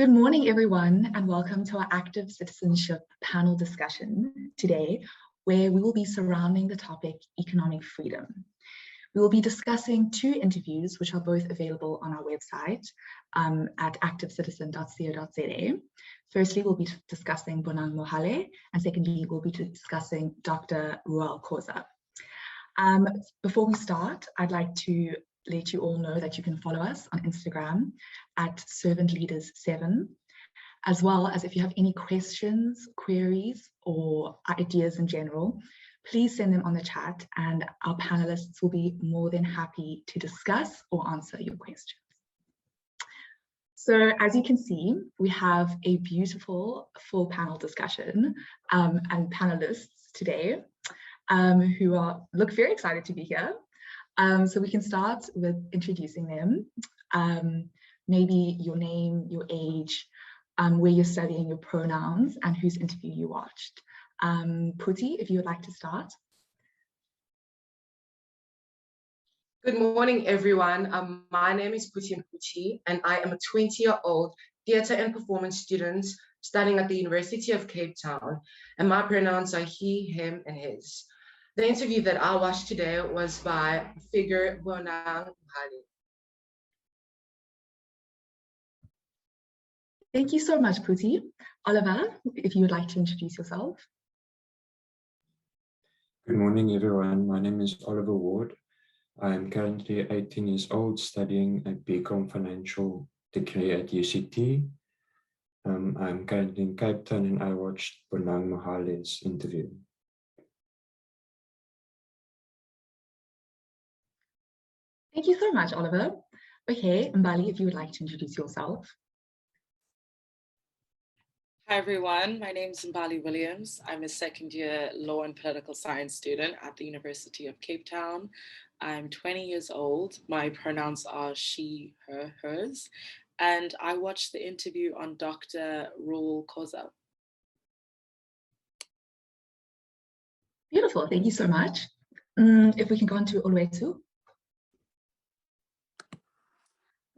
Good morning, everyone, and welcome to our Active Citizenship panel discussion today, where we will be surrounding the topic economic freedom. We will be discussing two interviews, which are both available on our website at activecitizen.co.za. Firstly, we'll be discussing Bonang Mohale, and secondly, we'll be discussing Dr. Reuel Khoza. Before we start, I'd like to let you all know that you can follow us on Instagram at servantleaders7, as well as if you have any questions, queries, or ideas in general, please send them on the chat and our panelists will be more than happy to discuss or answer your questions. So as you can see, we have a beautiful full panel discussion and panelists today who look very excited to be here. So we can start with introducing them. Maybe your name, your age, where you're studying, your pronouns, and whose interview you watched. Puti, if you would like to start. Good morning, everyone. My name is Puti Mpuchi, and I am a 20-year-old theatre and performance student studying at the University of Cape Town, and my pronouns are he, him, and his. The interview that I watched today was by figure Bonang Mohale. Thank you so much, Puti. Oliver, if you would like to introduce yourself. Good morning, everyone. My name is Oliver Ward. I am currently 18 years old, studying a BCom financial degree at UCT. I'm currently in Cape Town, and I watched Bonang Mohale's interview. Thank you so much, Oliver. Okay, Mbali, if you would like to introduce yourself. Hi, everyone. My name is Mbali Williams. I'm a second-year law and political science student at the University of Cape Town. I'm 20 years old. My pronouns are she, her, hers. And I watched the interview on Dr. Reuel Khoza. Beautiful. Thank you so much. If we can go on to Olwetu.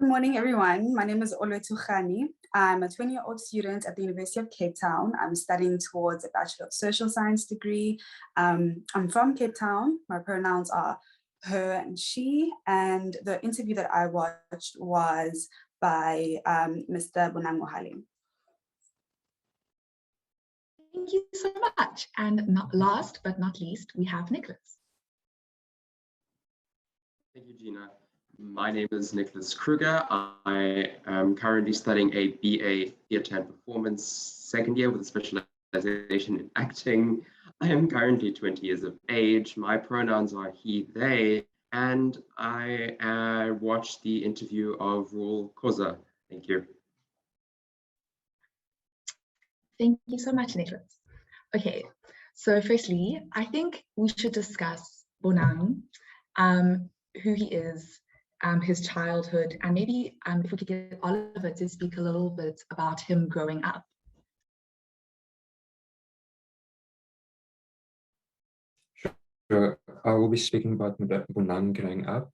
Good morning, everyone. My name is Olwetu Khani. I'm a 20-year-old student at the University of Cape Town. I'm studying towards a Bachelor of Social Science degree. I'm from Cape Town. My pronouns are her and she. And the interview that I watched was by Mr. Bonang Mohale. Thank you so much. And last but not least, we have Nicholas. Thank you, Gina. My name is Nicholas Kruger. I am currently studying a BA Theatre and Performance second year with a specialization in acting. I am currently 20 years of age. My pronouns are he, they, and I watched the interview of Reuel Khoza. Thank you. Thank you so much, Nicholas. Okay, so firstly, I think we should discuss Bonang, who he is, his childhood, and maybe if we could get Oliver to speak a little bit about him growing up. Sure. I will be speaking about Bonang growing up.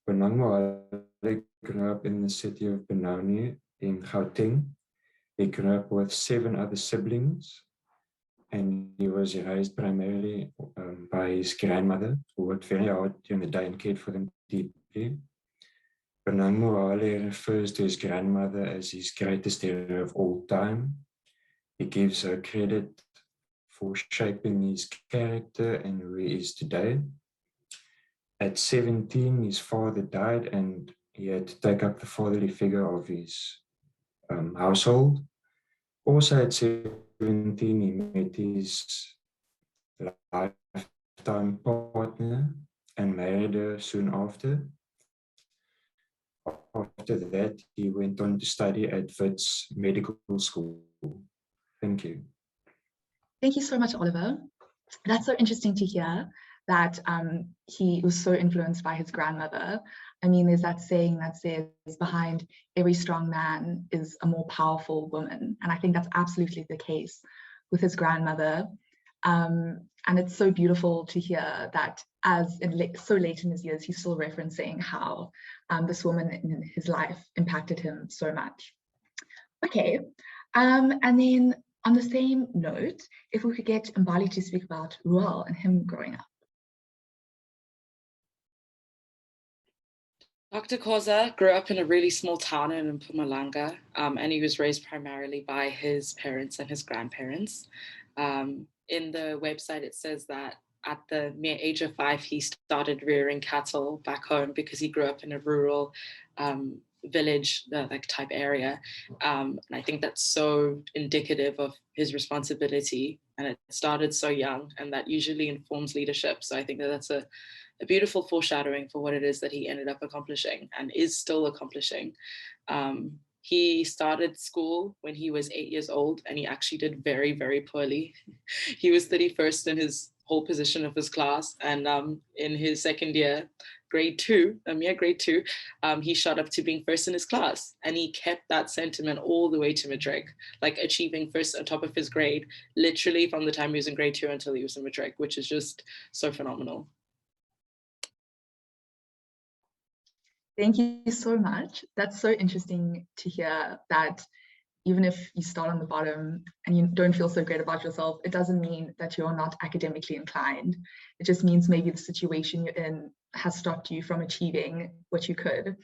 Bonang Mohale grew up in the city of Benoni in Gauteng. He grew up with 7 other siblings, and he was raised primarily by his grandmother, who worked very hard during the day and cared for them deeply. Bonang Mohale refers to his grandmother as his greatest hero of all time. He gives her credit for shaping his character and who he is today. At 17, his father died, and he had to take up the fatherly figure of his household. Also at 17, he met his lifetime partner and married her soon after. After that, he went on to study at Wits Medical School. Thank you. Thank you so much, Oliver. That's so interesting to hear that he was so influenced by his grandmother. I mean, there's that saying that says behind every strong man is a more powerful woman. And I think that's absolutely the case with his grandmother. And it's so beautiful to hear that so late in his years, he's still referencing how this woman in his life impacted him so much. Okay, and then on the same note, if we could get Mbali to speak about Reuel and him growing up. Dr. Khoza grew up in a really small town in Mpumalanga, and he was raised primarily by his parents and his grandparents. In the website, it says that at the mere age of 5, he started rearing cattle back home because he grew up in a rural village like type area. And I think that's so indicative of his responsibility, and it started so young, and that usually informs leadership. So I think that that's a beautiful foreshadowing for what it is that he ended up accomplishing and is still accomplishing. He started school when he was 8 years old, and he actually did very, very poorly. He was 31st in his whole position of his class, and in his second year, grade 2, he shot up to being first in his class, and he kept that sentiment all the way to matric, like achieving first on top of his grade, literally from the time he was in grade 2 until he was in matric, which is just so phenomenal. Thank you so much. That's so interesting to hear that even if you start on the bottom and you don't feel so great about yourself, it doesn't mean that you're not academically inclined. It just means maybe the situation you're in has stopped you from achieving what you could.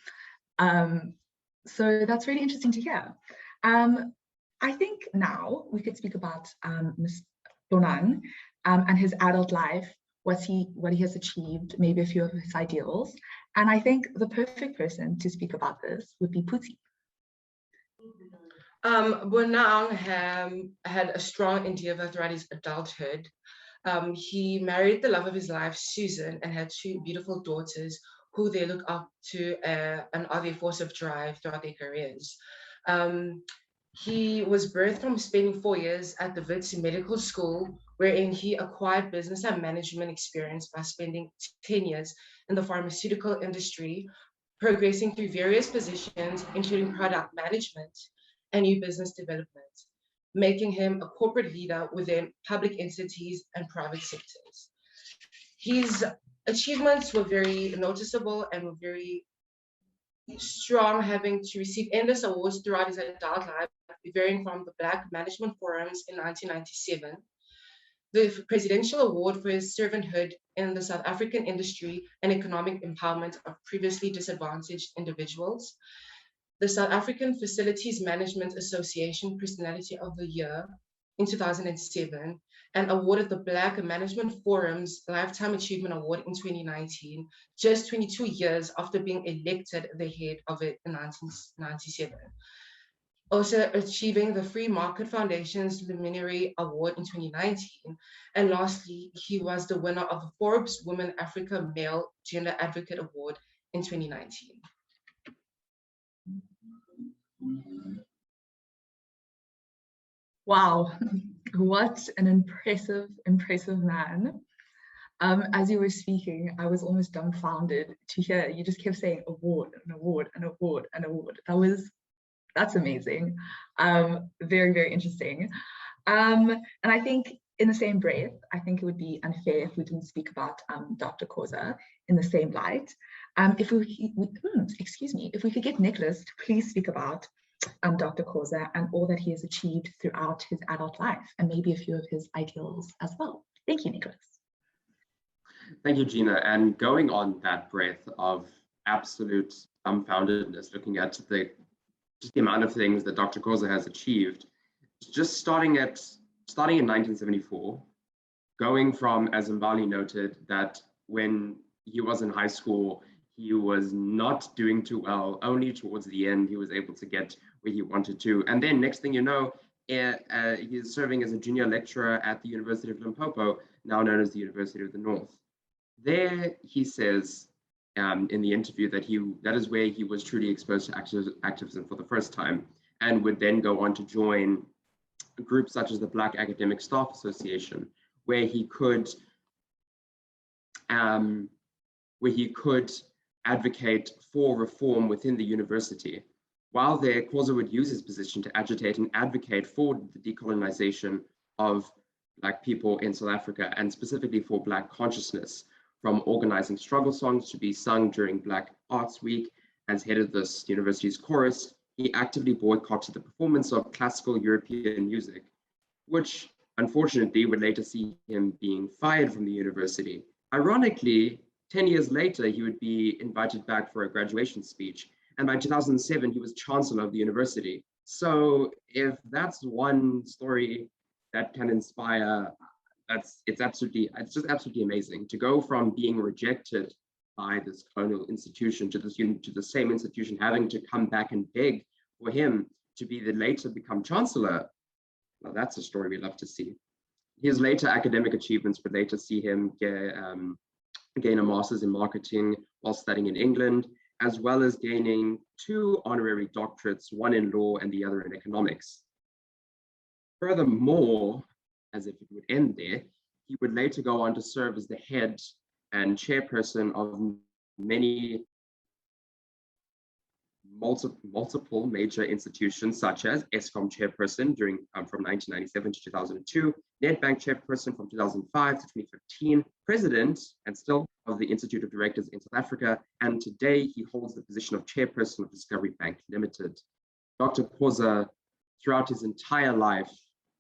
So that's really interesting to hear. I think now we could speak about Ms. Bonang and his adult life, what he has achieved, maybe a few of his ideals. And I think the perfect person to speak about this would be Puti. Bonang had a strong endeavor throughout his adulthood. He married the love of his life, Susan, and had 2 beautiful daughters who they look up to and are their force of drive throughout their careers. He was birthed from spending 4 years at the Wits Medical School, wherein he acquired business and management experience by spending 10 years in the pharmaceutical industry, progressing through various positions, including product management and new business development, making him a corporate leader within public entities and private sectors. His achievements were very noticeable and were very strong, having to receive endless awards throughout his adult life, varying from the Black Management Forums in 1997, the Presidential Award for his servanthood in the South African industry and economic empowerment of previously disadvantaged individuals, the South African Facilities Management Association Personality of the Year in 2007, and awarded the Black Management Forum's Lifetime Achievement Award in 2019, just 22 years after being elected the head of it in 1997. Also achieving the Free Market Foundation's Luminary Award in 2019. And lastly, he was the winner of the Forbes Women Africa Male Gender Advocate Award in 2019. Wow, what an impressive man. As you were speaking, I was almost dumbfounded to hear you just kept saying award, an award, an award, an award. That's amazing. Very, very interesting. And I think in the same breath, I think it would be unfair if we didn't speak about Dr. Khoza in the same light. If we could get Nicholas to please speak about Dr. Khoza and all that he has achieved throughout his adult life, and maybe a few of his ideals as well. Thank you, Nicholas. Thank you, Gina. And going on that breath of absolute dumbfoundedness, looking at the amount of things that Dr. Khoza has achieved, just starting in 1974, going from, as Mbali noted, that when he was in high school, he was not doing too well. Only towards the end, he was able to get where he wanted to. And then next thing you know, he's serving as a junior lecturer at the University of Limpopo, now known as the University of the North. There, he says in the interview that is where he was truly exposed to activism for the first time, and would then go on to join groups such as the Black Academic Staff Association, where he could advocate for reform within the university. While there, Khoza would use his position to agitate and advocate for the decolonization of Black people in South Africa, and specifically for Black consciousness, from organizing struggle songs to be sung during Black Arts Week, as head of this university's chorus, he actively boycotted the performance of classical European music, which unfortunately would later see him being fired from the university. Ironically, 10 years later, he would be invited back for a graduation speech. And by 2007, he was chancellor of the university. So if that's one story that can inspire, it's just absolutely amazing to go from being rejected by this colonial institution to the same institution having to come back and beg for him to be the later become chancellor. Well, that's a story we love to see. His later academic achievements would later see him gain a master's in marketing while studying in England, as well as gaining 2 honorary doctorates, one in law and the other in economics. Furthermore, as if it would end there, he would later go on to serve as the head and chairperson of many multiple major institutions, such as ESCOM chairperson during from 1997 to 2002, Nedbank chairperson from 2005 to 2015, president and still of the Institute of Directors in South Africa, and today he holds the position of chairperson of Discovery Bank Limited. Dr. Khoza, throughout his entire life,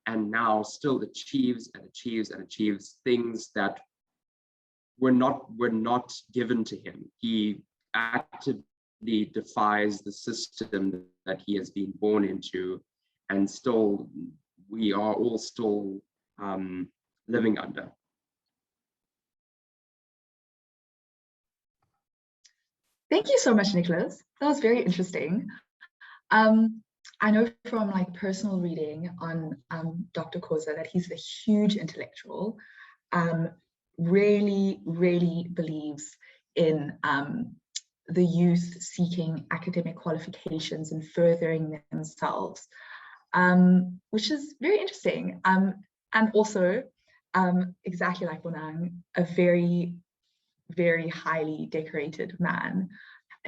and now still achieves things that were not given to him. He actively defies the system that he has been born into, and still we are all still living under. Thank you so much, Nicholas. That was very interesting. I know from like personal reading on Dr. Khoza that he's a huge intellectual, really believes in the youth seeking academic qualifications and furthering themselves, which is very interesting. And also, exactly like Bonang, a very highly decorated man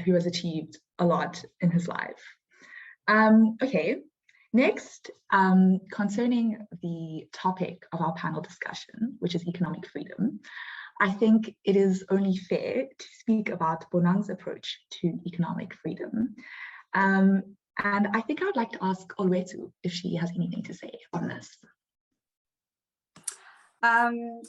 who has achieved a lot in his life. Okay, next, concerning the topic of our panel discussion, which is economic freedom, I think it is only fair to speak about Bonang's approach to economic freedom. And I think I would like to ask Olwetu if she has anything to say on this.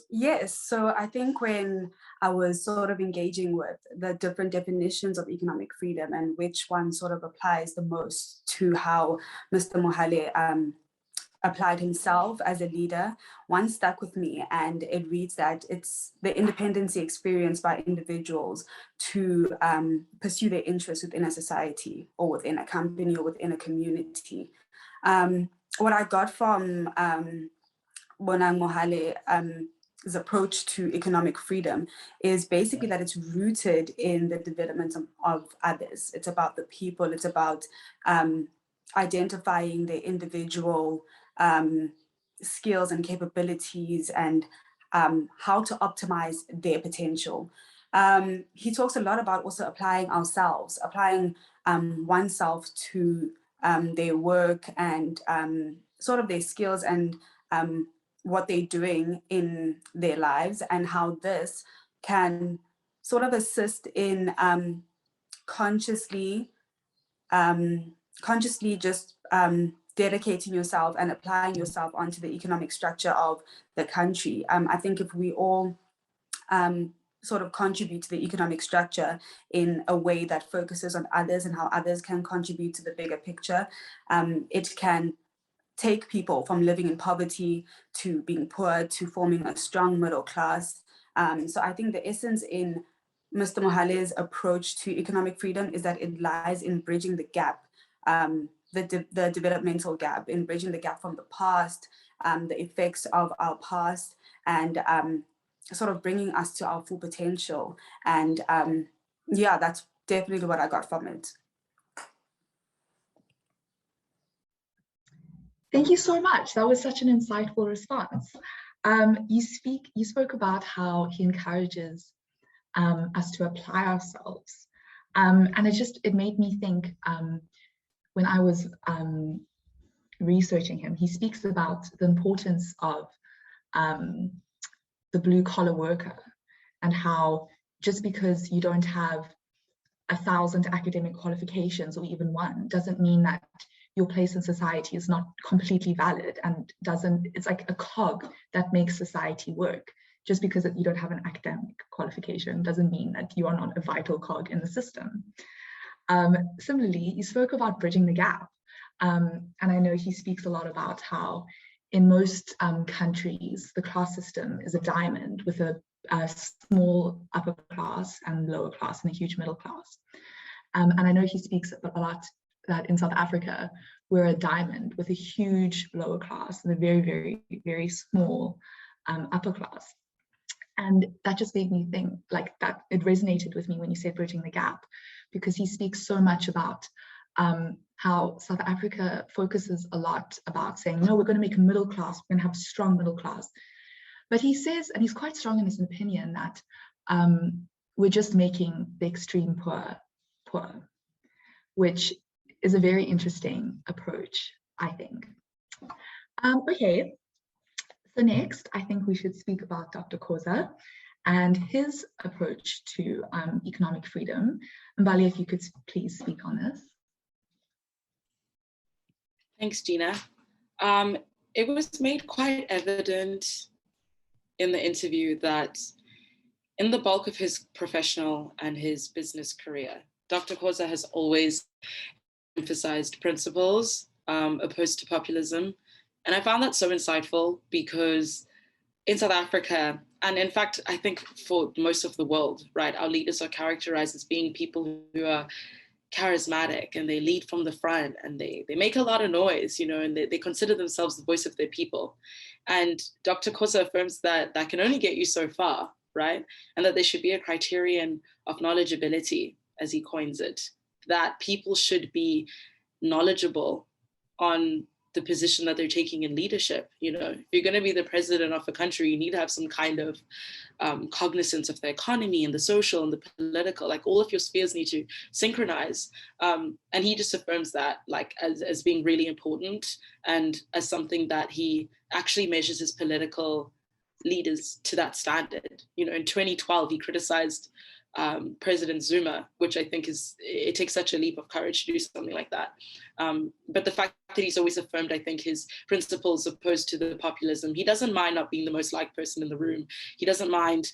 Yes, so I think when I was sort of engaging with the different definitions of economic freedom and which one sort of applies the most to how Mr. Mohale applied himself as a leader, one stuck with me, and it reads that it's the independency experienced by individuals to pursue their interests within a society or within a company or within a community. What I got from Bonang Mohale's approach to economic freedom is basically that it's rooted in the development of others. It's about the people, it's about identifying the individual skills and capabilities and how to optimize their potential. He talks a lot about also applying oneself to their work and sort of their skills and what they're doing in their lives, and how this can sort of assist in consciously just dedicating yourself and applying yourself onto the economic structure of the country. I think if we all sort of contribute to the economic structure in a way that focuses on others and how others can contribute to the bigger picture, it can take people from living in poverty to being poor to forming a strong middle class. So I think the essence in Mr. Mohale's approach to economic freedom is that it lies in bridging the gap, the developmental gap, in bridging the gap from the past, the effects of our past, and sort of bringing us to our full potential. And yeah, that's definitely what I got from it. Thank you so much. That was such an insightful response. You spoke about how he encourages us to apply ourselves. And it made me think, when I was researching him, he speaks about the importance of the blue collar worker, and how just because you don't have 1,000 academic qualifications or even one doesn't mean that your place in society is not completely valid and it's like a cog that makes society work. Just because you don't have an academic qualification doesn't mean that you are not a vital cog in the system. Similarly, you spoke about bridging the gap. And I know he speaks a lot about how in most countries, the class system is a diamond with a small upper class and lower class and a huge middle class. And I know he speaks a lot that in South Africa, we're a diamond with a huge lower class and a very, very, very small upper class. And that just made me think like that it resonated with me when you said bridging the gap, because he speaks so much about how South Africa focuses a lot about saying, no, we're going to make a middle class, we're going to have a strong middle class. But he says, and he's quite strong in his opinion, that we're just making the extreme poor poorer, which is a very interesting approach, I think. Okay. So next, I think we should speak about Dr. Khoza and his approach to economic freedom. Mbali, if you could please speak on this. Thanks, Gina. It was made quite evident in the interview that in the bulk of his professional and his business career, Dr. Khoza has always emphasized principles opposed to populism. And I found that so insightful because in South Africa, and in fact, I think for most of the world, right, our leaders are characterized as being people who are charismatic and they lead from the front and they make a lot of noise, you know, and they consider themselves the voice of their people. And Dr. Khoza affirms that that can only get you so far, right? And that there should be a criterion of knowledgeability, as he coins it, that people should be knowledgeable on the position that they're taking in leadership. You know, if you're going to be the president of a country, you need to have some kind of cognizance of the economy and the social and the political, like all of your spheres need to synchronize. And he just affirms that like as being really important and as something that he actually measures his political leaders to that standard. You know, in 2012, he criticized President Zuma, which I think it takes such a leap of courage to do something like that. But the fact that he's always affirmed, I think, his principles opposed to the populism. He doesn't mind not being the most liked person in the room. He doesn't mind,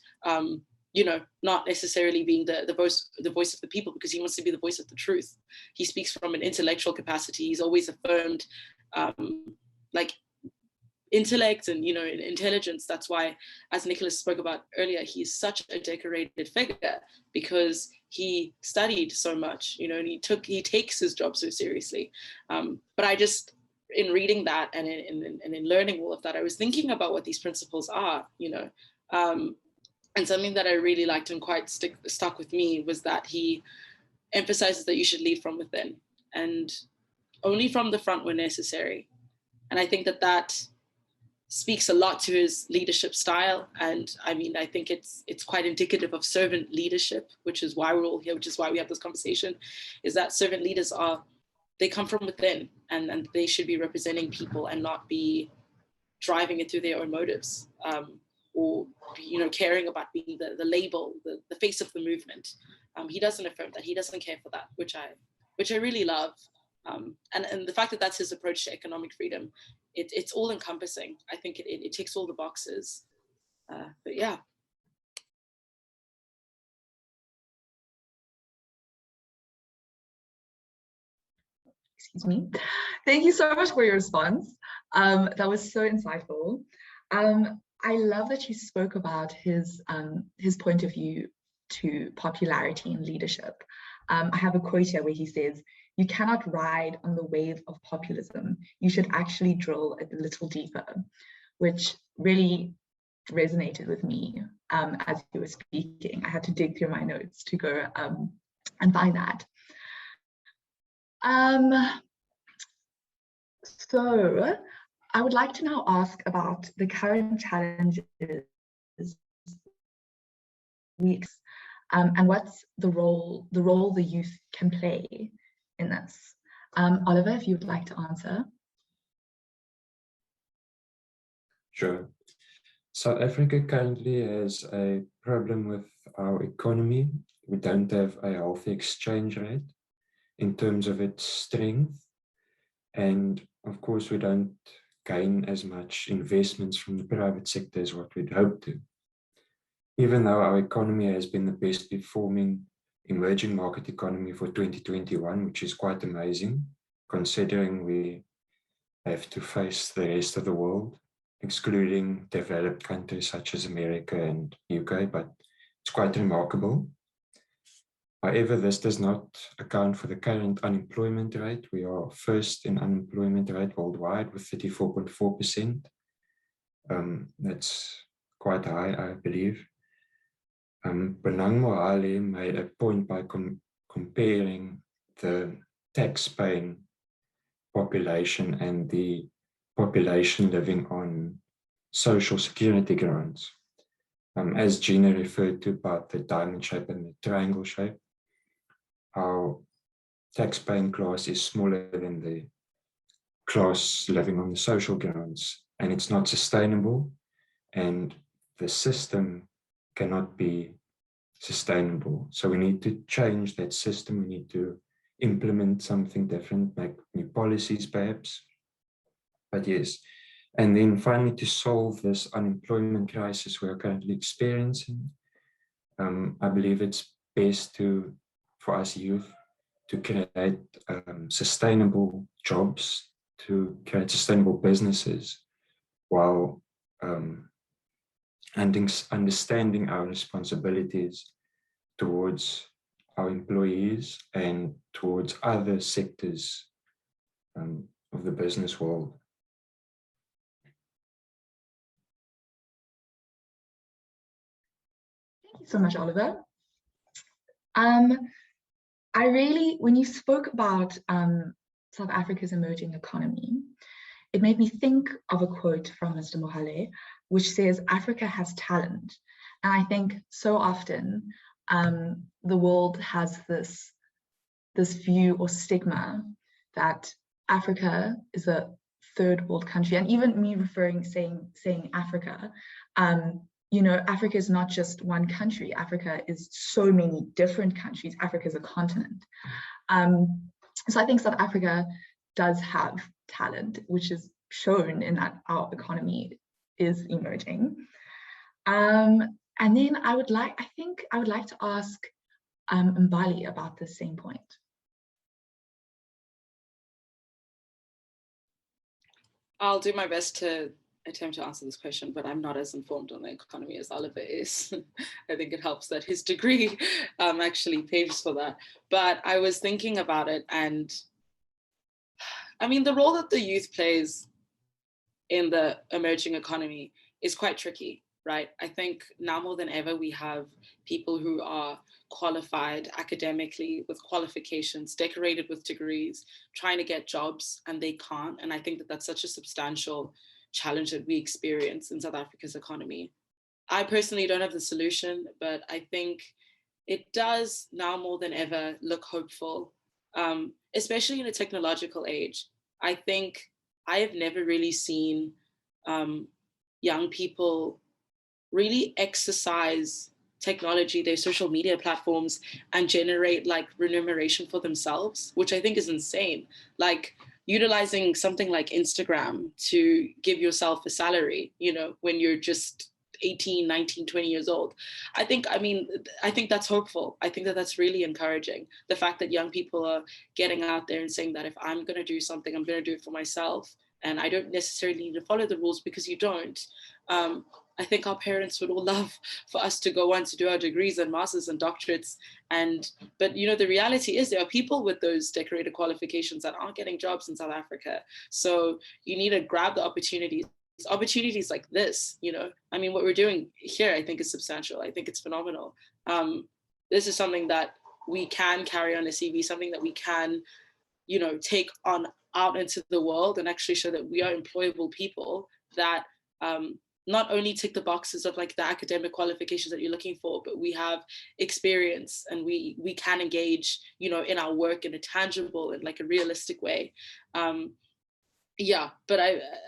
you know, not necessarily being the voice of the people because he wants to be the voice of the truth. He speaks from an intellectual capacity. He's always affirmed, like, intellect and, you know, intelligence. That's why, as Nicholas spoke about earlier, he's such a decorated figure because he studied so much, you know, and he takes his job so seriously. But I just, in reading that and in learning all of that, I was thinking about what these principles are, you know, and something that I really liked and quite stuck with me was that he emphasizes that you should lead from within and only from the front when necessary. And I think that speaks a lot to his leadership style. And I mean, I think it's quite indicative of servant leadership, which is why we're all here, which is why we have this conversation, is that servant leaders they come from within and they should be representing people and not be driving it through their own motives or, you know, caring about being the label, the face of the movement. He doesn't affirm that. He doesn't care for that, which I really love. And the fact that that's his approach to economic freedom, it's all encompassing. I think it ticks all the boxes. But yeah. Excuse me. Thank you so much for your response. That was so insightful. I love that you spoke about his point of view to popularity and leadership. I have a quote here where he says, "You cannot ride on the wave of populism. You should actually drill a little deeper," which really resonated with me as you were speaking. I had to dig through my notes to go and find that. So I would like to now ask about the current challenges and what's the role the youth can play in this. Oliver, if you would like to answer. Sure. South Africa currently has a problem with our economy. we don't have a healthy exchange rate in terms of its strength. And of course, we don't gain as much investments from the private sector as what we'd hope to. Even though our economy has been the best performing emerging market economy for 2021, which is quite amazing, considering we have to face the rest of the world, excluding developed countries such as America and UK, but it's quite remarkable. However, this does not account for the current unemployment rate. We are first in unemployment rate worldwide with 34.4%. That's quite high, I believe. Mohale made a point by comparing the tax-paying population and the population living on social security grants. As Gina referred to about the diamond shape and the triangle shape, our tax-paying class is smaller than the class living on the social grants, and it's not sustainable, and the system cannot be sustainable. So we need to change that system. We need to implement something different, make new policies perhaps. But yes, and then finally, to solve this unemployment crisis we're currently experiencing, I believe it's best for us youth to create sustainable jobs, to create sustainable businesses, while understanding our responsibilities towards our employees and towards other sectors of the business world. Thank you so much, Oliver. When you spoke about South Africa's emerging economy, it made me think of a quote from Mr. Mohale, which says, "Africa has talent." And I think so often the world has this view or stigma that Africa is a third world country. And even me saying Africa, you know, Africa is not just one country. Africa is so many different countries. Africa is a continent. So I think South Africa does have talent, which is shown in that our economy is emerging. And then I would like to ask Mbali about the same point. I'll do my best to attempt to answer this question, but I'm not as informed on the economy as Oliver is. I think it helps that his degree actually paves for that. But I was thinking about it, and I mean, the role that the youth plays in the emerging economy is quite tricky, right? I think now more than ever, we have people who are qualified academically with qualifications, decorated with degrees, trying to get jobs, and they can't. And I think that that's such a substantial challenge that we experience in South Africa's economy. I personally don't have the solution, but I think it does now more than ever look hopeful, especially in a technological age. I think I have never really seen young people really exercise technology, their social media platforms, and generate like remuneration for themselves, which I think is insane. Like utilizing something like Instagram to give yourself a salary, you know, when you're just 18, 19, 20 years old. I think that's hopeful. I think that that's really encouraging. The fact that young people are getting out there and saying that if I'm going to do something, I'm going to do it for myself. And I don't necessarily need to follow the rules, because you don't. I think our parents would all love for us to go on to do our degrees and masters and doctorates. But you know, the reality is there are people with those decorated qualifications that aren't getting jobs in South Africa. So you need to grab the opportunities like this, you know. I mean, what we're doing here, I think, is substantial. I think it's phenomenal. This is something that we can carry on a CV, something that we can, you know, take on out into the world and actually show that we are employable people that not only tick the boxes of like the academic qualifications that you're looking for, but we have experience and we can engage, you know, in our work in a tangible and like a realistic way. Yeah, but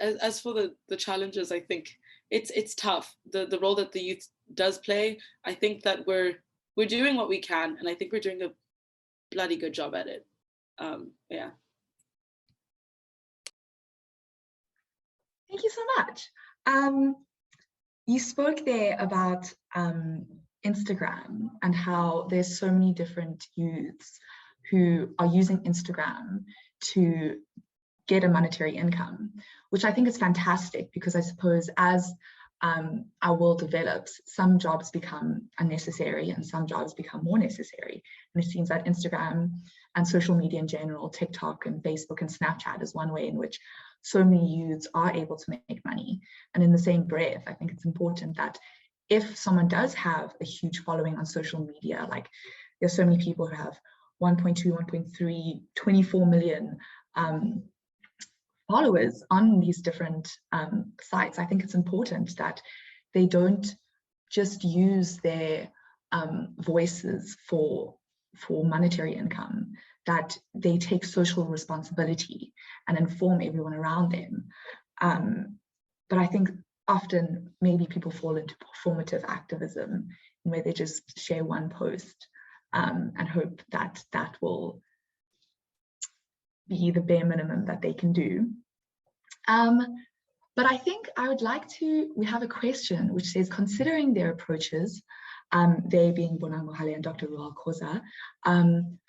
as for the challenges, I think it's tough. The role that the youth does play, I think that we're we're doing what we can, and I think we're doing a bloody good job at it. Yeah. Thank you so much. You spoke there about Instagram and how there's so many different youths who are using Instagram to get a monetary income, which I think is fantastic, because I suppose as our world develops, some jobs become unnecessary and some jobs become more necessary. And it seems that Instagram and social media in general, TikTok and Facebook and Snapchat, is one way in which so many youths are able to make money. And in the same breath, I think it's important that if someone does have a huge following on social media, like there's so many people who have 1.2, 1.3, 24 million followers on these different sites, I think it's important that they don't just use their voices for monetary income, that they take social responsibility and inform everyone around them. But I think often maybe people fall into performative activism, where they just share one post and hope that that will be the bare minimum that they can do. But I think I would like to, we have a question which says, considering their approaches, they being Bonang, Mohale and Dr. Reuel Khoza,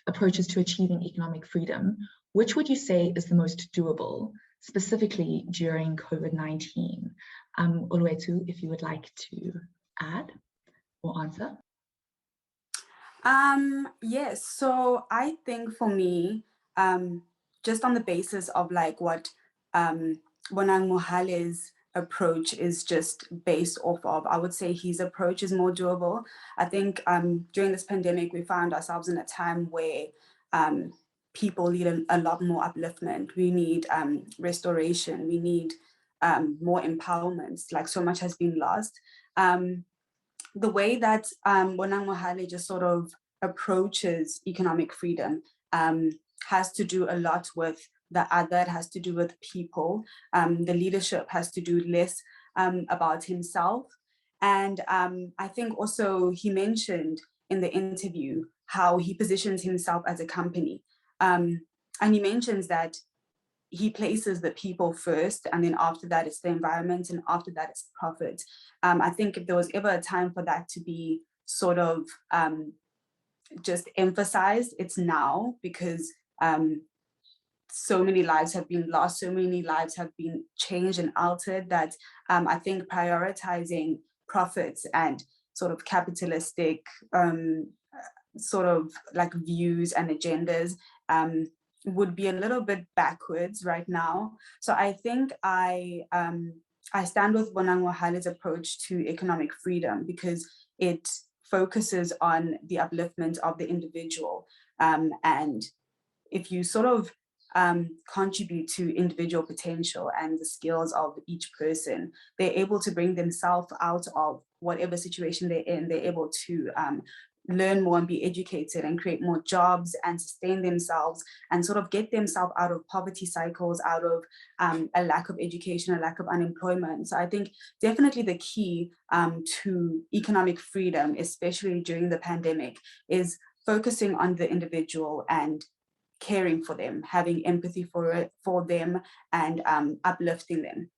approaches to achieving economic freedom, which would you say is the most doable, specifically during COVID-19? Oluetu, if you would like to add or answer. Yes, so I think for me, just on the basis of like what Bonang Mohale's approach is just based off of, I would say his approach is more doable. I think during this pandemic, we found ourselves in a time where people need a lot more upliftment. We need restoration. We need more empowerment. Like, so much has been lost. The way that Bonang Mohale just sort of approaches economic freedom has to do a lot with the other, it has to do with people. The leadership has to do less about himself. And I think also he mentioned in the interview how he positions himself as a company. And he mentions that he places the people first, and then after that it's the environment, and after that it's profit. I think if there was ever a time for that to be sort of just emphasized, it's now, because so many lives have been lost, so many lives have been changed and altered, that I think prioritizing profits and sort of capitalistic sort of like views and agendas would be a little bit backwards right now. So I think I stand with Bonang Mohale's approach to economic freedom, because it focuses on the upliftment of the individual. And if you sort of contribute to individual potential and the skills of each person, they're able to bring themselves out of whatever situation they're in. They're able to learn more and be educated and create more jobs and sustain themselves and sort of get themselves out of poverty cycles, out of a lack of education, a lack of unemployment. So I think definitely the key to economic freedom, especially during the pandemic, is focusing on the individual and caring for them, having empathy for them, and uplifting them.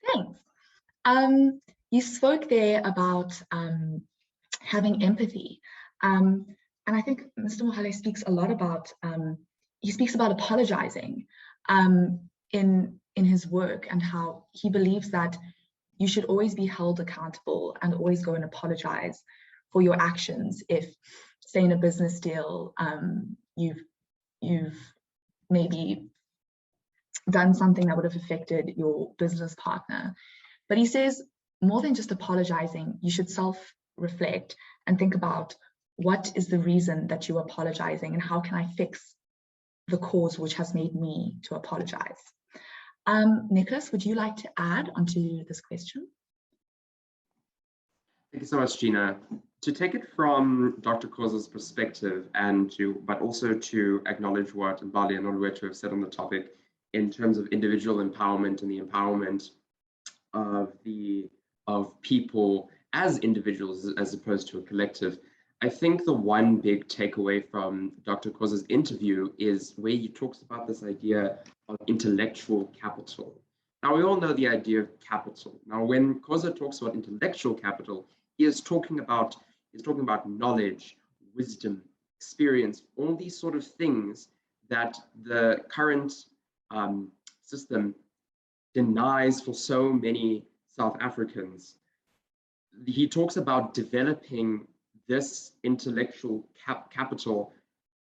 Thanks. You spoke there about having empathy, and I think Mr. Mohale speaks a lot about he speaks about apologizing in his work, and how he believes that you should always be held accountable and always go and apologize for your actions. If, say, in a business deal, you've maybe done something that would have affected your business partner. But he says, more than just apologizing, you should self-reflect and think about what is the reason that you're apologizing, and how can I fix the cause which has made me to apologize. Nicholas, would you like to add onto this question? Thank you so much, Gina. To take it from Dr. Khoza's perspective, but also to acknowledge what Mbali and Oluetu have said on the topic in terms of individual empowerment and the empowerment of of people as individuals as opposed to a collective. I think the one big takeaway from Dr. Khoza's interview is where he talks about this idea of intellectual capital. Now, we all know the idea of capital. Now, when Khoza talks about intellectual capital, he is talking about knowledge, wisdom, experience, all these sort of things that the current system denies for so many South Africans. He talks about developing this intellectual capital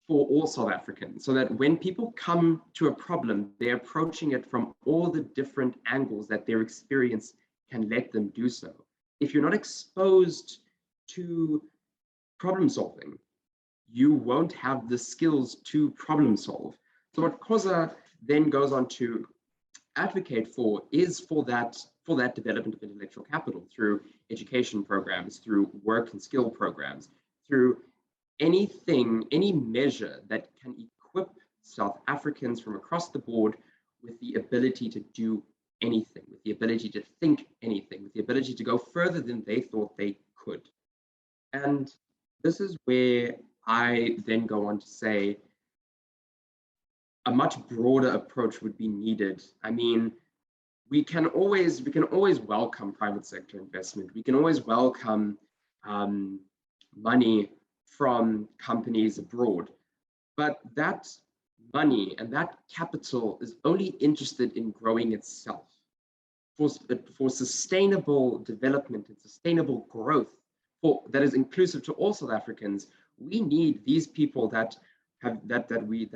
for all South Africans, so that when people come to a problem, they're approaching it from all the different angles that their experience can let them do so. If you're not exposed to problem solving, you won't have the skills to problem solve. So what Khoza then goes on to advocate for is for that development of intellectual capital through education programs, through work and skill programs, through anything, any measure that can equip South Africans from across the board with the ability to do anything, with the ability to think anything, with the ability to go further than they thought they could. And this is where I then go on to say a much broader approach would be needed. I mean, we can always welcome private sector investment. We can always welcome money from companies abroad, but that money and that capital is only interested in growing itself. For sustainable development and sustainable growth that is inclusive to all South Africans, we need these people that we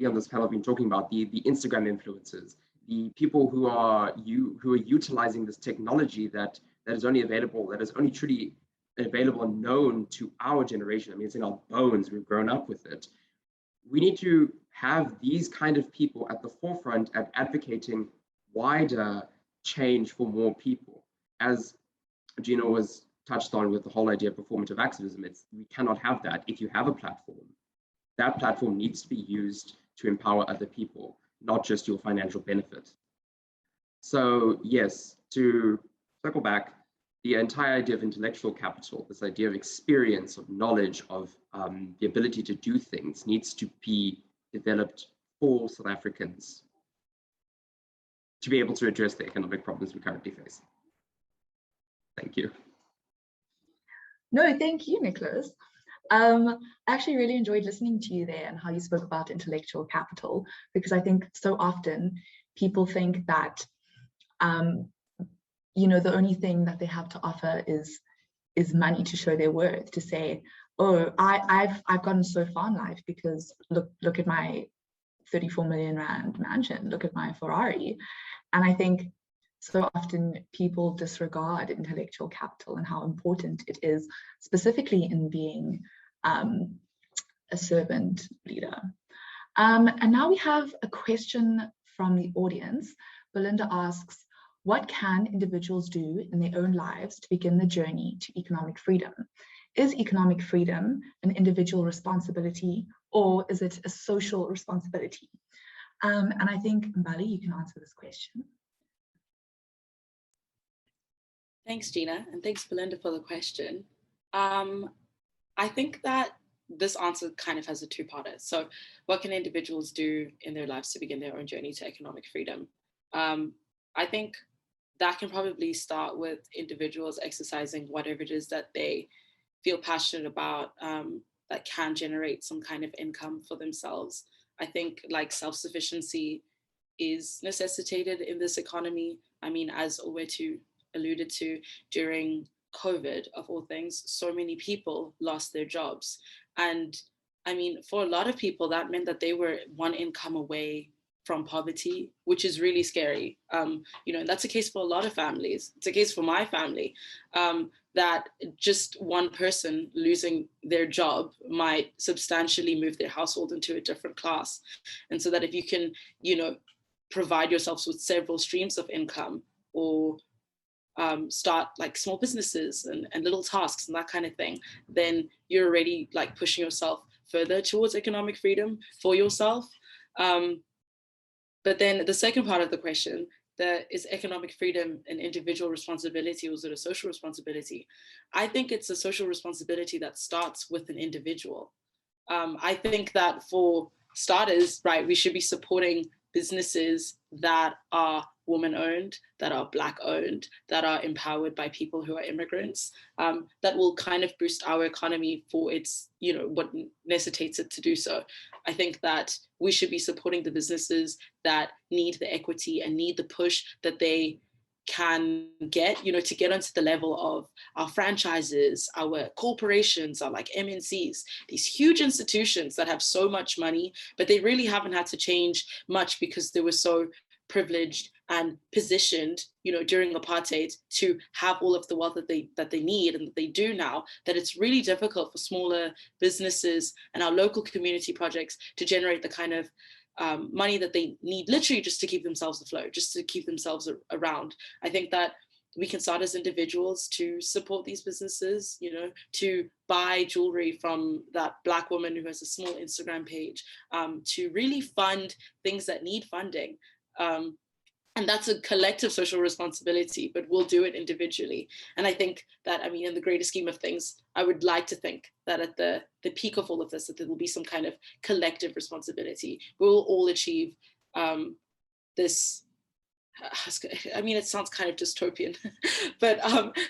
on this panel have been talking about, the Instagram influencers, the people who are utilizing this technology that is only truly available and known to our generation. I mean, it's in our bones, we've grown up with it. We need to have these kind of people at the forefront at advocating wider change for more people. As Gina was touched on with the whole idea of performative activism, we cannot have that. If you have a platform, that platform needs to be used to empower other people, not just your financial benefit. So yes, to circle back, the entire idea of intellectual capital, this idea of experience, of knowledge, of the ability to do things needs to be developed for South Africans to be able to address the economic problems we currently face. Thank you. No, thank you, Nicholas. I actually really enjoyed listening to you there and how you spoke about intellectual capital, because I think so often people think that the only thing that they have to offer is money to show their worth, to say, oh, I've gotten so far in life because look at my 34 million rand mansion, look at my Ferrari. And I think so often people disregard intellectual capital and how important it is, specifically in being a servant leader. And now we have a question from the audience. Belinda asks, what can individuals do in their own lives to begin the journey to economic freedom? Is economic freedom an individual responsibility, or is it a social responsibility? And I think, Mbali, you can answer this question. Thanks, Gina, and thanks, Belinda, for the question. I think that this answer kind of has a two-parter. So what can individuals do in their lives to begin their own journey to economic freedom? I think that can probably start with individuals exercising whatever it is that they feel passionate about, that can generate some kind of income for themselves. I think like self-sufficiency is necessitated in this economy. I mean, as Owetu alluded to, during COVID, of all things, so many people lost their jobs. And I mean, for a lot of people, that meant that they were one income away from poverty, which is really scary. And that's a case for a lot of families. It's a case for my family, that just one person losing their job might substantially move their household into a different class. And so that if you can, provide yourselves with several streams of income, or start like small businesses and little tasks and that kind of thing, then you're already like pushing yourself further towards economic freedom for yourself. But then the second part of the question is economic freedom an individual responsibility or is it a social responsibility? I think it's a social responsibility that starts with an individual. I think that for starters, right, we should be supporting businesses that are woman-owned, that are Black-owned, that are empowered by people who are immigrants, that will kind of boost our economy for its, what necessitates it to do so. I think that we should be supporting the businesses that need the equity and need the push that they can get, to get onto the level of our franchises, our corporations, our like MNCs, these huge institutions that have so much money, but they really haven't had to change much because they were so privileged and positioned, during apartheid to have all of the wealth that they need and that they do now, that it's really difficult for smaller businesses and our local community projects to generate the kind of money that they need literally just to keep themselves afloat, just to keep themselves around. I think that we can start as individuals to support these businesses, to buy jewelry from that Black woman who has a small Instagram page, to really fund things that need funding. And that's a collective social responsibility, but we'll do it individually. And I think that, in the greater scheme of things, I would like to think that at the peak of all of this, that there will be some kind of collective responsibility. We'll all achieve this. It sounds kind of dystopian, but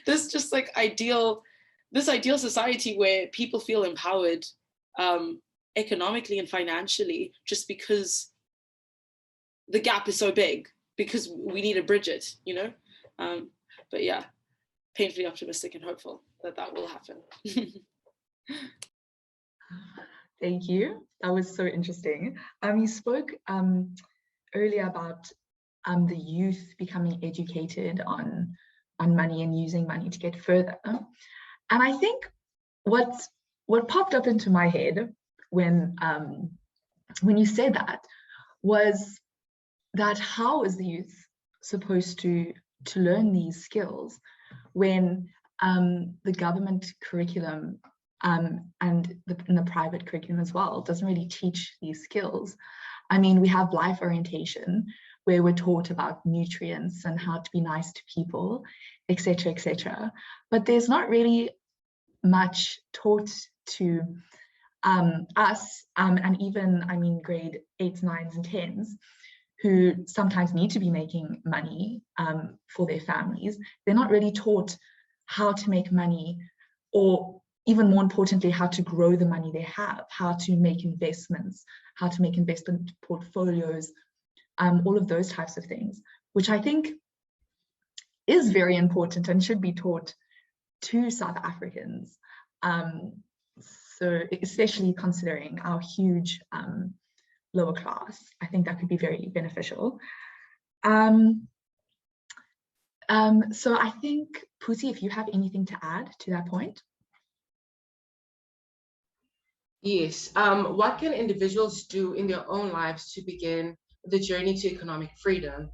this just like ideal society where people feel empowered economically and financially, just because the gap is so big, because we need to bridge it, but yeah, painfully optimistic and hopeful that will happen. Thank you. That was so interesting. You spoke earlier about the youth becoming educated on money and using money to get further. And I think what popped up into my head when you said that was that how is the youth supposed to learn these skills when the government curriculum and the private curriculum as well doesn't really teach these skills? We have life orientation where we're taught about nutrients and how to be nice to people, etc., etc. But there's not really much taught to us, and even, grade 8s, 9s, and 10s, who sometimes need to be making money for their families. They're not really taught how to make money, or even more importantly, how to grow the money they have, how to make investments, how to make investment portfolios, all of those types of things, which I think is very important and should be taught to South Africans. So especially considering our huge lower class, I think that could be very beneficial. So I think, Puti, if you have anything to add to that point. Yes. What can individuals do in their own lives to begin the journey to economic freedom?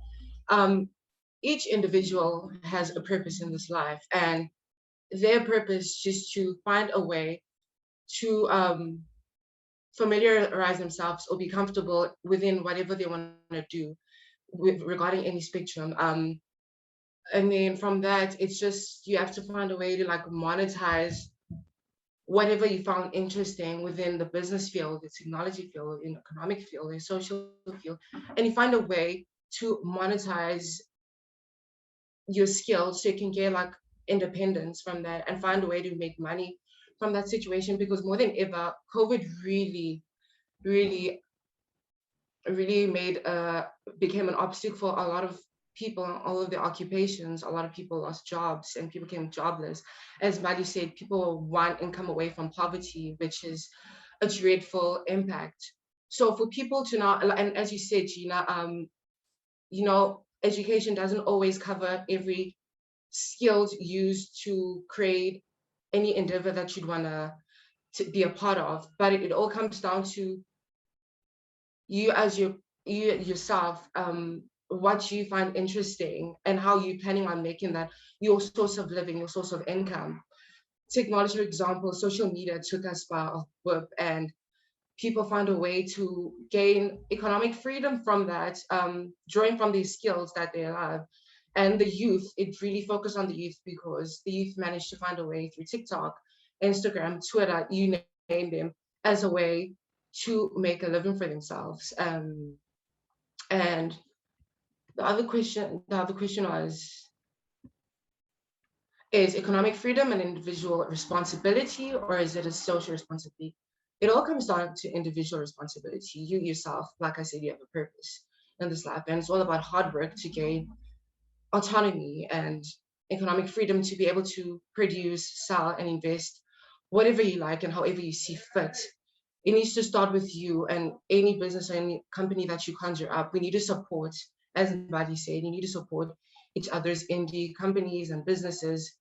Each individual has a purpose in this life, and their purpose is to find a way to familiarize themselves or be comfortable within whatever they want to do regarding any spectrum. And then from that, it's just, you have to find a way to like monetize whatever you found interesting within the business field, the technology field, in economic field, in social field, and you find a way to monetize your skills so you can get like independence from that and find a way to make money from that situation. Because more than ever, COVID really became an obstacle for a lot of people in all of their occupations. A lot of people lost jobs and people became jobless. As Madi said, people are one income away from poverty, which is a dreadful impact. So for people to now, and as you said, Gina, education doesn't always cover every skill used to create any endeavor that you'd want to be a part of, but it all comes down to you as yourself, what you find interesting and how you're planning on making that your source of living, your source of income. Technology, for example, social media took us by a whip, and people find a way to gain economic freedom from that, drawing from these skills that they have. And the youth, it really focused on the youth because the youth managed to find a way through TikTok, Instagram, Twitter, you name them, as a way to make a living for themselves. And the other question was, is economic freedom an individual responsibility, or is it a social responsibility? It all comes down to individual responsibility. You yourself, like I said, you have a purpose in this life, and it's all about hard work to gain autonomy and economic freedom to be able to produce, sell, and invest whatever you like and however you see fit. It needs to start with you, and any business or any company that you conjure up, we need to support, as Mbali said, you need to support each other's indie companies and businesses.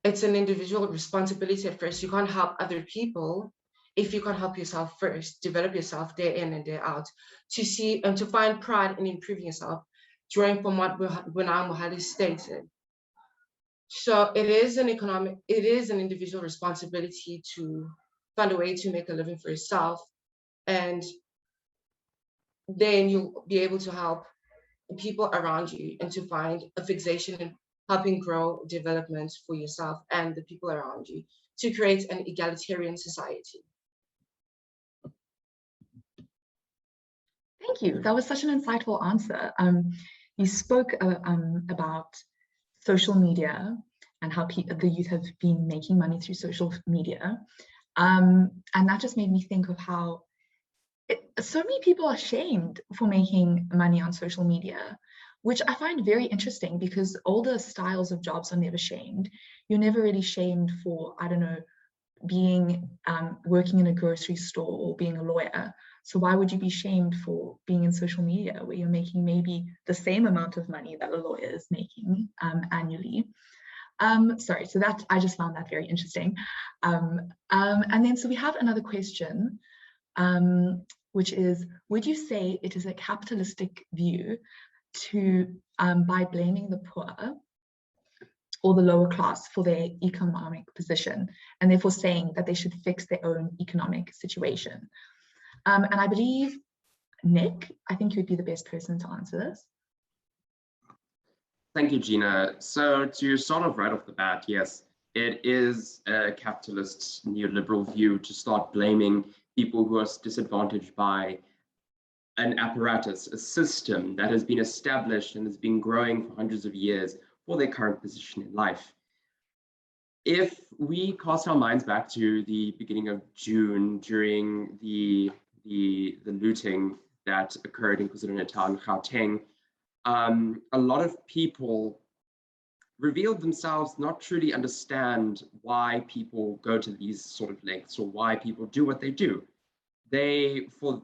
It's an individual responsibility at first. You can't help other people if you can't help yourself first. Develop yourself day in and day out to see and to find pride in improving yourself, drawing from what Mohale stated. So it is an individual responsibility to find a way to make a living for yourself, and then you'll be able to help people around you and to find a fixation in helping grow development for yourself and the people around you to create an egalitarian society. Thank you. That was such an insightful answer. You spoke about social media and how the youth have been making money through social media. And that just made me think of how so many people are shamed for making money on social media, which I find very interesting because older styles of jobs are never shamed. You're never really shamed for, I don't know, being working in a grocery store or being a lawyer. So why would you be shamed for being in social media where you're making maybe the same amount of money that a lawyer is making annually? Sorry, so that I just found that very interesting. And then so we have another question, which is, would you say it is a capitalistic view to, by blaming the poor or the lower class for their economic position, and therefore saying that they should fix their own economic situation? And I believe, Nick, I think you would be the best person to answer this. Thank you, Gina. So to sort of right off the bat, yes, it is a capitalist neoliberal view to start blaming people who are disadvantaged by an apparatus, a system that has been established and has been growing for hundreds of years for their current position in life. If we cast our minds back to the beginning of June during the looting that occurred in KwaZulu-Natal and Gauteng, a lot of people revealed themselves not truly understand why people go to these sort of lengths or why people do what they do. They, for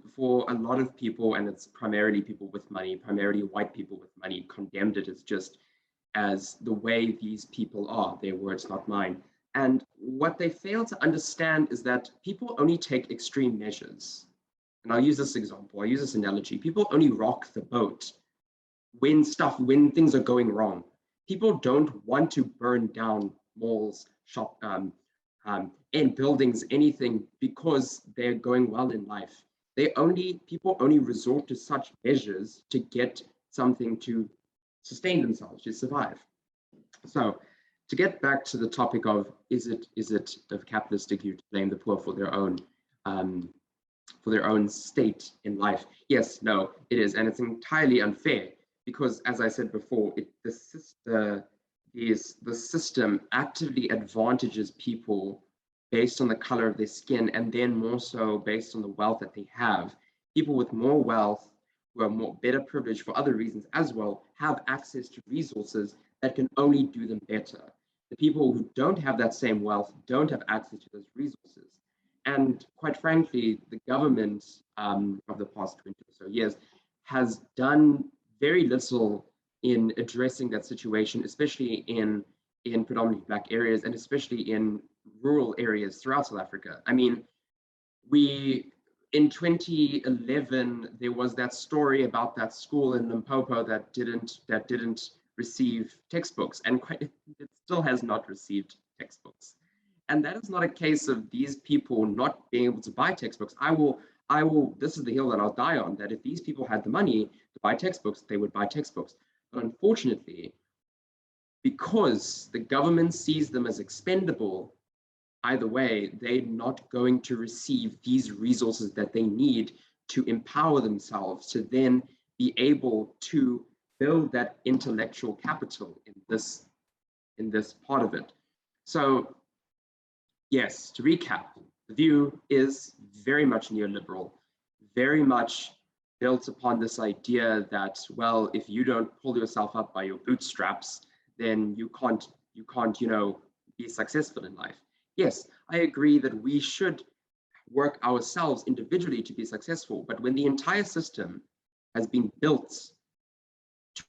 a lot of people, and it's primarily people with money, primarily white people with money, condemned it as the way these people are, their words, not mine. And what they fail to understand is that people only take extreme measures. And I'll use this example, I'll use this analogy. People only rock the boat when things are going wrong. People don't want to burn down malls, and buildings, anything, because they're going well in life. People only resort to such measures to get something to sustain themselves, to survive. So to get back to the topic of, is it a capitalistic view to blame the poor for their own state in life? Yes, no, it is, and it's entirely unfair because, as I said before, the system actively advantages people based on the color of their skin, and then more so based on the wealth that they have. People with more wealth, who are better privileged for other reasons as well, have access to resources that can only do them better. The people who don't have that same wealth don't have access to those resources. And quite frankly, the government of the past 20 or so years has done very little in addressing that situation, especially in predominantly Black areas and especially in rural areas throughout South Africa. I mean, in 2011, there was that story about that school in Limpopo that didn't receive textbooks, and it still has not received textbooks. And that is not a case of these people not being able to buy textbooks. This is the hill that I'll die on, that if these people had the money to buy textbooks, they would buy textbooks. But unfortunately, because the government sees them as expendable, either way, they're not going to receive these resources that they need to empower themselves to then be able to build that intellectual capital in this part of it. So yes, to recap, the view is very much neoliberal, very much built upon this idea that, well, if you don't pull yourself up by your bootstraps, then you can't, be successful in life. Yes, I agree that we should work ourselves individually to be successful, but when the entire system has been built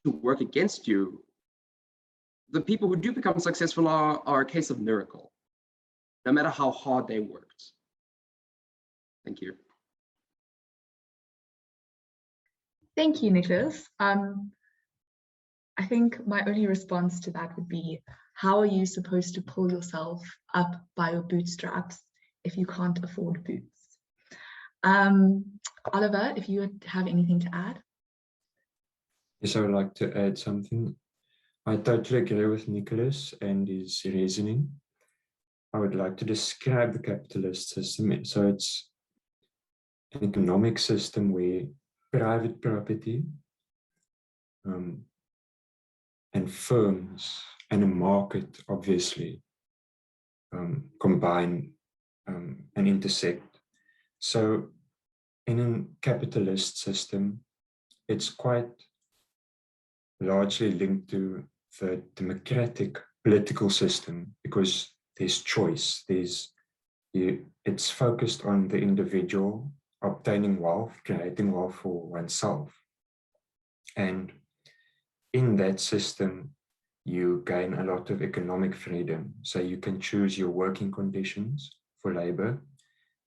to work against you, the people who do become successful are a case of miracle, no matter how hard they worked. Thank you. Thank you, Nicholas. I think my only response to that would be, how are you supposed to pull yourself up by your bootstraps if you can't afford boots? Oliver, if you would have anything to add? Yes, I would like to add something. I totally agree with Nicholas and his reasoning. I would like to describe the capitalist system. So it's an economic system where private property and firms and a market obviously combine and intersect. So in a capitalist system, it's quite largely linked to the democratic political system because there's choice. It's focused on the individual obtaining wealth, creating wealth for oneself. And in that system, you gain a lot of economic freedom. So you can choose your working conditions for labor,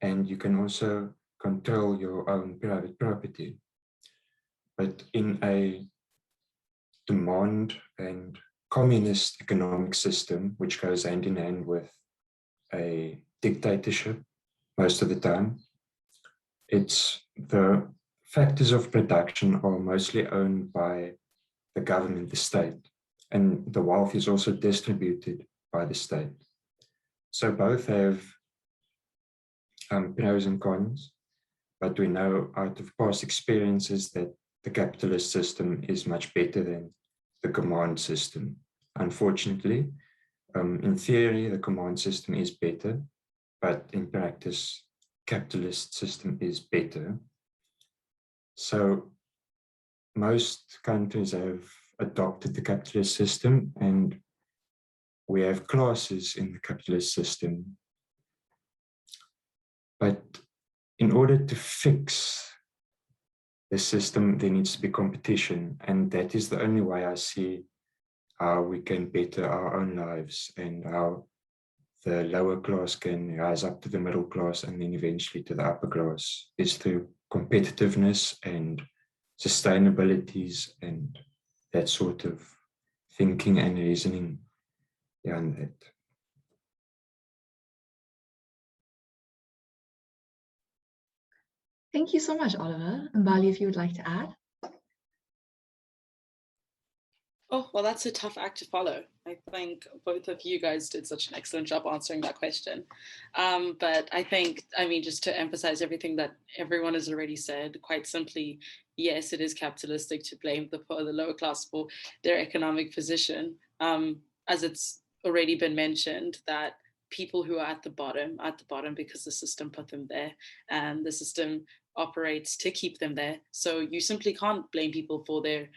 and you can also control your own private property. But in a demand and communist economic system, which goes hand in hand with a dictatorship most of the time, it's the factors of production are mostly owned by the government, the state, and the wealth is also distributed by the state. So both have pros and cons, but we know out of past experiences that the capitalist system is much better than the command system. Unfortunately, in theory, the command system is better, but in practice, capitalist system is better. So most countries have adopted the capitalist system, and we have classes in the capitalist system. But in order to fix the system, there needs to be competition, and that is the only way I see how we can better our own lives and how the lower class can rise up to the middle class and then eventually to the upper class, is through competitiveness and sustainabilities and that sort of thinking and reasoning behind that. Thank you so much, Oliver. And Bali, if you would like to add. Oh, well, that's a tough act to follow. I think both of you guys did such an excellent job answering that question. But I think, just to emphasize everything that everyone has already said, quite simply, yes, it is capitalistic to blame the poor, the lower class for their economic position. As it's already been mentioned, that people who are at the bottom because the system put them there, and the system operates to keep them there. So you simply can't blame people for their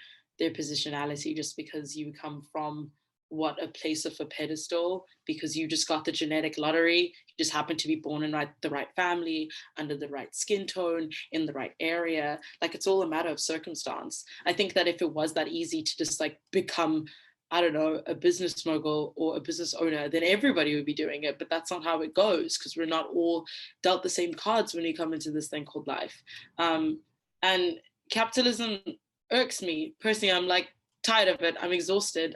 positionality just because you come from a place of a pedestal, because you just got the genetic lottery, you just happen to be born in the right family, under the right skin tone, in the right area. Like, it's all a matter of circumstance. I think that if it was that easy to just become, I don't know, a business mogul or a business owner, then everybody would be doing it. But that's not how it goes, because we're not all dealt the same cards when you come into this thing called life. And capitalism irks me personally. I'm tired of it. I'm exhausted,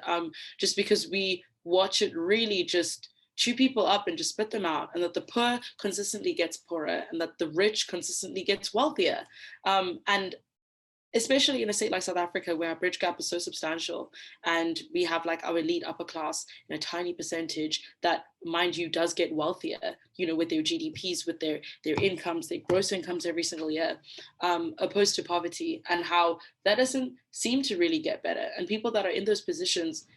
just because we watch it really just chew people up and just spit them out, and that the poor consistently gets poorer and that the rich consistently gets wealthier. And especially in a state like South Africa, where our bridge gap is so substantial, and we have like our elite upper class in a tiny percentage that, mind you, does get wealthier, you know, with their GDPs, with their incomes, their gross incomes every single year, opposed to poverty, and how that doesn't seem to really get better. And people that are in those positions,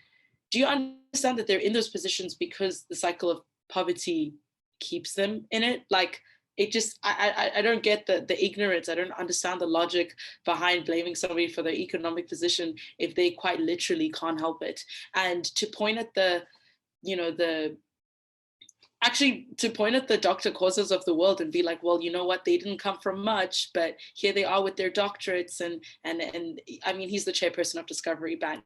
do you understand that they're in those positions because the cycle of poverty keeps them in it? Like, it just, I don't get the ignorance. I don't understand the logic behind blaming somebody for their economic position if they quite literally can't help it. And to point at the, you know, to point at the Dr. Khozas of the world and be like, well, you know what, they didn't come from much, but here they are with their doctorates. And I mean, he's the chairperson of Discovery Bank.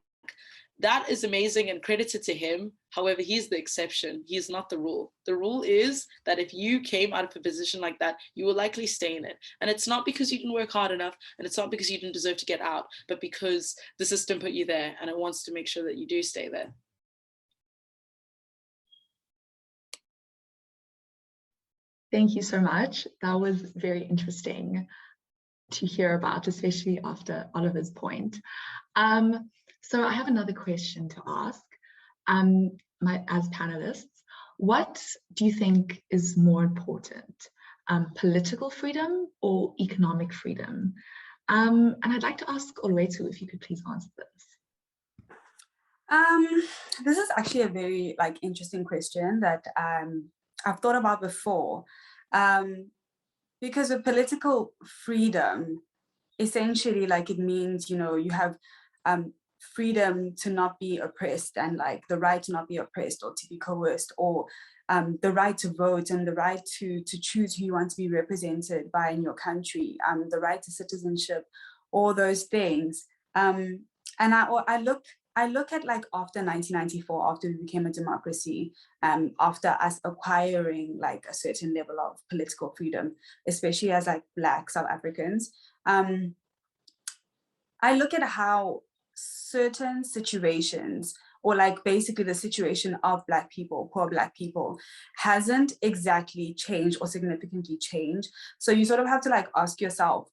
That is amazing and credited to him. However, he's the exception. He's not the rule. The rule is that if you came out of a position like that, you will likely stay in it. And it's not because you didn't work hard enough, and it's not because you didn't deserve to get out, but because the system put you there and it wants to make sure that you do stay there. Thank you so much. That was very interesting to hear about, especially after Oliver's point. So I have another question to ask. As panelists, what do you think is more important, political freedom or economic freedom? And I'd like to ask Olwetu if you could please answer this. This is actually a very interesting question that I've thought about before, because with political freedom, essentially, it means, you know, you have freedom to not be oppressed, and the right to not be oppressed or to be coerced, or the right to vote and the right to choose who you want to be represented by in your country, the right to citizenship, all those things. And I look at after 1994, after we became a democracy, after us acquiring a certain level of political freedom, especially as Black South Africans, I look at how certain situations, or basically the situation of Black people, poor Black people, hasn't exactly changed or significantly changed. So you sort of have to ask yourself,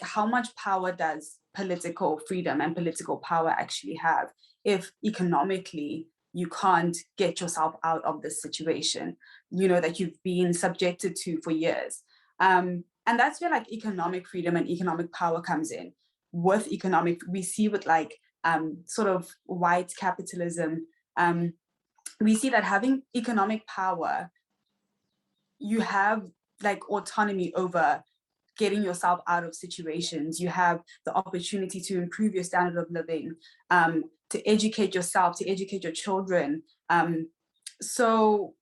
how much power does political freedom and political power actually have if economically you can't get yourself out of this situation, you know, that you've been subjected to for years. And that's where economic freedom and economic power comes in. With economic, we see with sort of white capitalism, we see that having economic power, you have autonomy over getting yourself out of situations. You have the opportunity to improve your standard of living, to educate yourself, to educate your children. So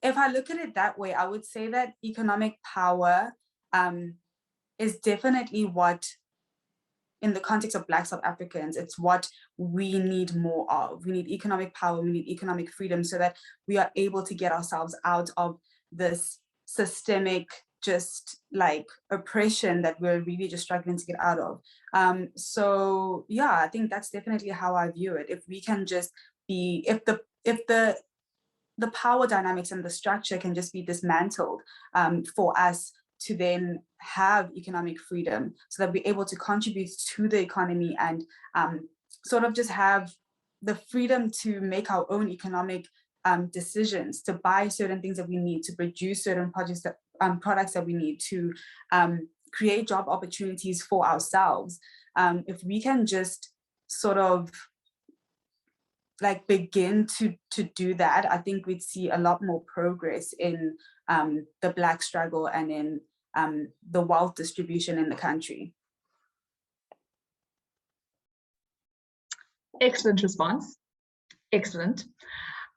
if I look at it that way, I would say that economic power is definitely what, in the context of Black South Africans, it's what we need more of. We need economic power, we need economic freedom, so that we are able to get ourselves out of this systemic oppression that we're really just struggling to get out of. So yeah, I think that's definitely how I view it. If we can just be, if the power dynamics and the structure can just be dismantled for us to then have economic freedom, so that we're able to contribute to the economy and sort of just have the freedom to make our own economic decisions, to buy certain things that we need, to produce certain products that we need, to create job opportunities for ourselves. If we can just sort of begin to do that, I think we'd see a lot more progress in the Black struggle and in the wealth distribution in the country. Excellent response. Excellent.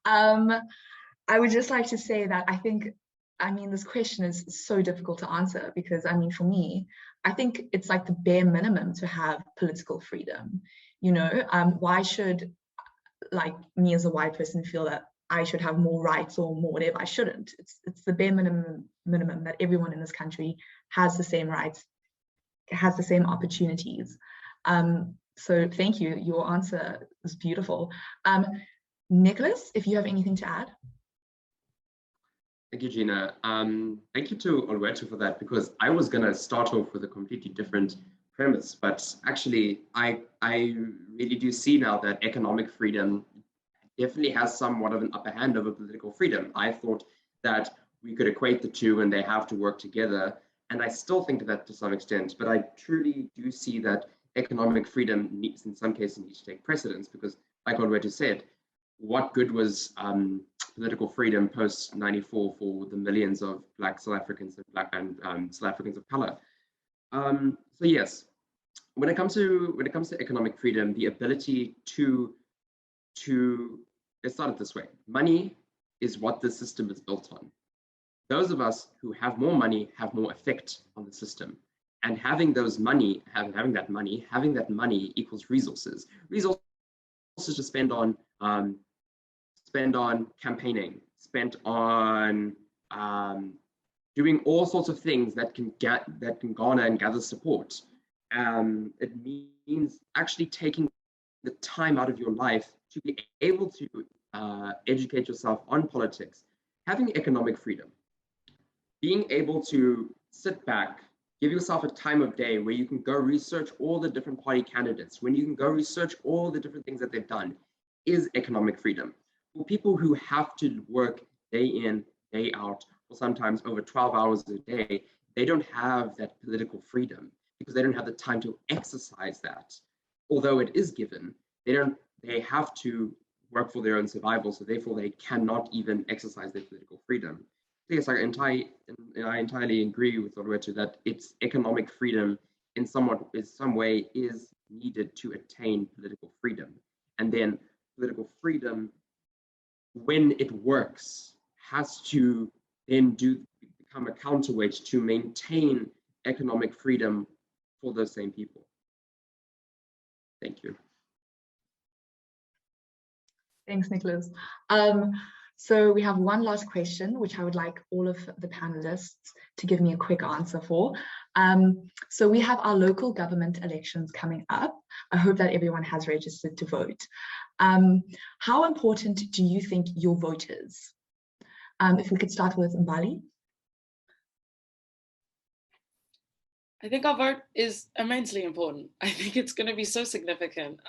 I would just like to say that I mean, this question is so difficult to answer because, I mean, for me, I think it's the bare minimum to have political freedom. You know, why should me as a white person feel that I should have more rights or more whatever? I shouldn't. It's the bare minimum that everyone in this country has the same rights, has the same opportunities. So thank you. Your answer is beautiful. Nicholas, if you have anything to add. Thank you, Gina. Thank you to Oluwatu for that, because I was going to start off with a completely different premise, but actually I really do see now that economic freedom definitely has somewhat of an upper hand over political freedom. I thought that we could equate the two and they have to work together, and I still think that to some extent, but I truly do see that economic freedom needs, in some cases, needs to take precedence, because like Oluwatu said, what good was political freedom post 94 for the millions of Black South Africans and South Africans of color? So yes, when it comes to economic freedom, the ability to let's start it this way: money is what the system is built on. Those of us who have more money have more effect on the system, and having that money equals resources to spend on campaigning, spent on doing all sorts of things that can garner and gather support. It means actually taking the time out of your life to be able to educate yourself on politics, having economic freedom, being able to sit back, give yourself a time of day where you can go research all the different party candidates, when you can go research all the different things that they've done, is economic freedom. For people who have to work day in, day out, or sometimes over 12 hours a day, they don't have that political freedom because they don't have the time to exercise that. Although it is given, they have to work for their own survival, so therefore they cannot even exercise their political freedom. So yes, I entirely agree with Oluwatu that it's economic freedom in some way is needed to attain political freedom. And then political freedom, when it works, has to then become a counterweight to maintain economic freedom for those same people. Thank you. Thanks, Nicholas. So we have one last question, which I would like all of the panelists to give me a quick answer for. So we have our local government elections coming up. I hope that everyone has registered to vote. How important do you think your vote is? If we could start with Mbali. I think our vote is immensely important. I think it's going to be so significant.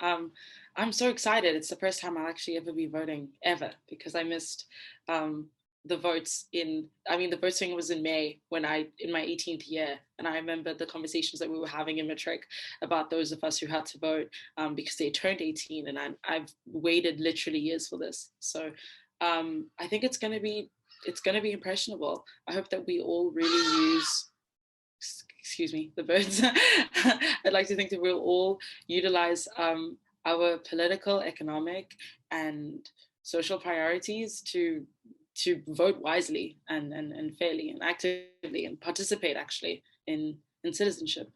I'm so excited. It's the first time I'll actually ever be voting ever, because I missed the votes the voting was in May in my 18th year. And I remember the conversations that we were having in Matric about those of us who had to vote because they turned 18, and I've waited literally years for this. So I think it's going to be impressionable. I hope that we all really use, excuse me, the birds. I'd like to think that we'll all utilize our political, economic, and social priorities to vote wisely and fairly and actively and participate actually in citizenship.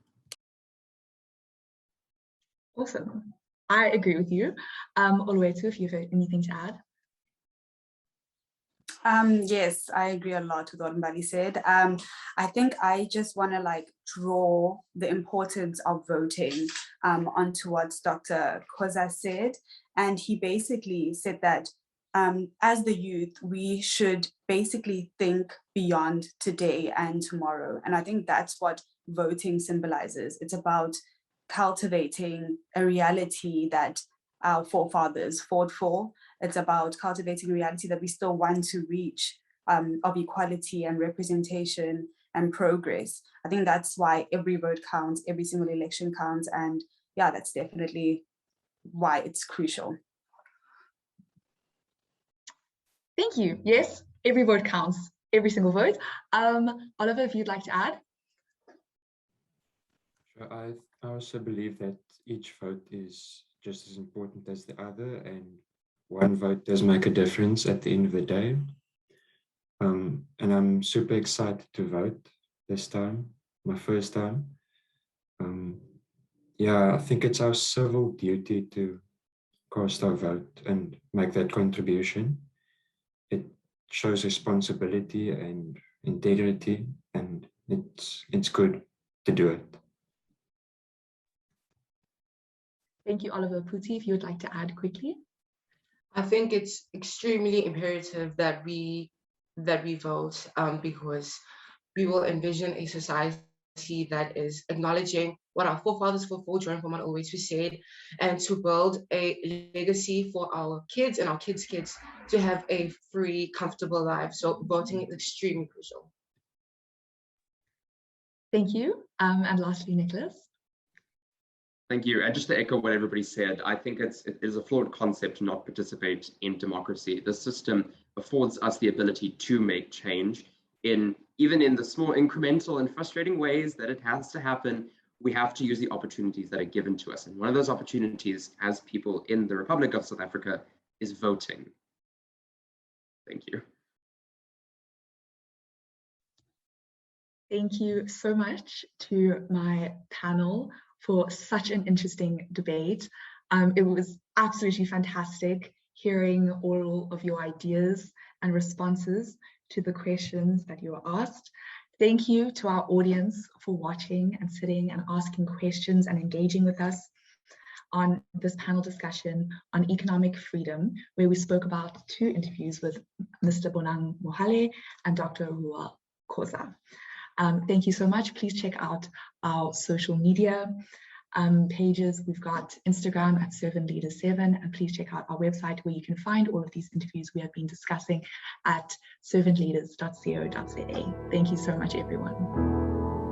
Awesome. I agree with you. Oluwatu, if you have anything to add. Yes, I agree a lot with what Mbali said. I think I just want to draw the importance of voting onto what Dr. Khoza said. And he basically said that as the youth, we should basically think beyond today and tomorrow. And I think that's what voting symbolizes. It's about cultivating a reality that our forefathers fought for. It's about cultivating a reality that we still want to reach, of equality and representation and progress. I think that's why every vote counts, every single election counts. And yeah, that's definitely why it's crucial. Thank you. Yes, every vote counts, every single vote. Oliver, if you'd like to add. Sure. I also believe that each vote is just as important as the other, and one vote does make a difference at the end of the day. And I'm super excited to vote this time, my first time. Yeah, I think it's our civil duty to cast our vote and make that contribution. It shows responsibility and integrity, and it's good to do it. Thank you, Oliver. Puti, if you would like to add quickly. I think it's extremely imperative that we vote, because we will envision a society that is acknowledging what our forefathers fulfilled during from what always we said, and to build a legacy for our kids and our kids' kids to have a free, comfortable life. So voting is extremely crucial. Thank you. And lastly, Nicholas. Thank you. And just to echo what everybody said, I think it is a flawed concept to not participate in democracy. The system affords us the ability to make change even in the small incremental and frustrating ways that it has to happen. We have to use the opportunities that are given to us. And one of those opportunities as people in the Republic of South Africa is voting. Thank you. Thank you so much to my panel for such an interesting debate. It was absolutely fantastic hearing all of your ideas and responses to the questions that you were asked. Thank you to our audience for watching and sitting and asking questions and engaging with us on this panel discussion on economic freedom, where we spoke about 2 interviews with Mr. Bonang Mohale and Dr. Reuel Khoza. Thank you so much. Please check out our social media pages. We've got Instagram at servantleaders7, and please check out our website where you can find all of these interviews we have been discussing at servantleaders.co.za. Thank you so much, everyone.